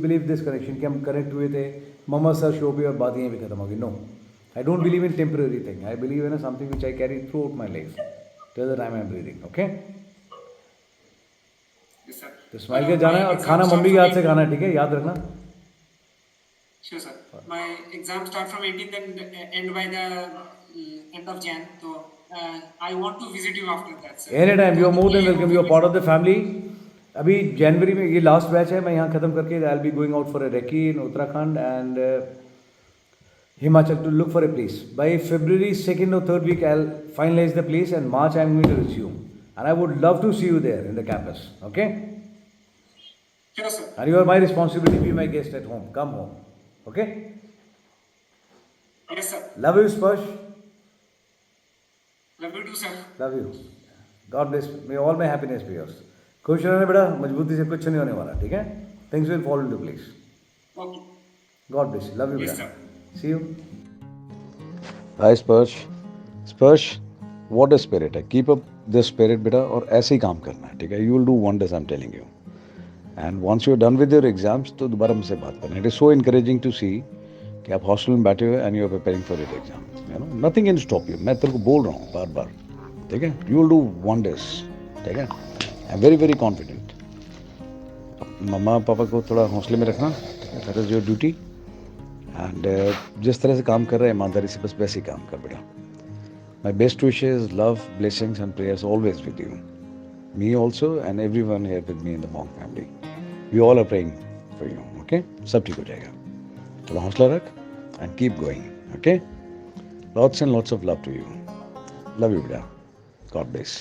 believe this connection कि हम कनेक्ट हुए थे मम्मा सर शो पे और बात यहीं पे खत्म होगी. No, I don't believe in temporary thing. I believe in something which I carry throughout my life till the time I am breathing. Okay, yes sir. तो स्माइल के जाना है और खाना मम्मी के हाथ से खाना है, ठीक है, याद रखना. Sure, sir. My exam start from 18th and end by the end of Jan. So I want to visit you after that, sir. Any time, you are more than welcome, you are part of the family. अभी जनवरी में ये लास्ट बैच है, मैं यहाँ ख़त्म करके I will be going out for a recce in Uttarakhand and Himachal to look for a place. By February 2nd or 3rd week I will finalise the place and March I am going to resume and I would love to see you there in the campus. Okay, Sure, sir. and you are my responsibility, be my guest at home, come home. Okay, Yes, sir. love you Sparsh, Love you too, sir. love you. God bless, may all my happiness be yours. खुश रहना बेटा, मजबूती से कुछ नहीं होने वाला, ठीक है, things will fall into place. Okay. God bless you, love you Yes, बेटा, sir. see you. Hi Sparsh. Sparsh, what a spirit है. कीप अप दिस स्पिरिट बेटा, और ऐसे ही काम करना है, ठीक है. You will do wonders, I am telling you. And once you are done with your exams तो दोबारा मुझसे बात करना. It is so encouraging to see कि आप हॉस्टल में बैठे हुए and you are preparing for your exam. You know, nothing can stop you. मैं तेरे को बोल रहा हूँ बार बार, ठीक है. यू विल डू वंडर्स, ठीक है. I am very very confident. मम्मा पापा को थोड़ा हौसले में रखना, that is your duty. And जिस तरह से काम कर रहे हैं ईमानदारी से बस वैसे ही काम कर बेटा. My best wishes, love, blessings and prayers always with you. Me also and everyone here with me in the Monk family. We all are praying for you. Okay? सब ठीक हो जाएगा. थोड़ा हौसला रख and keep going. Okay? Lots and lots of love to you. Love you, बेटा. God bless.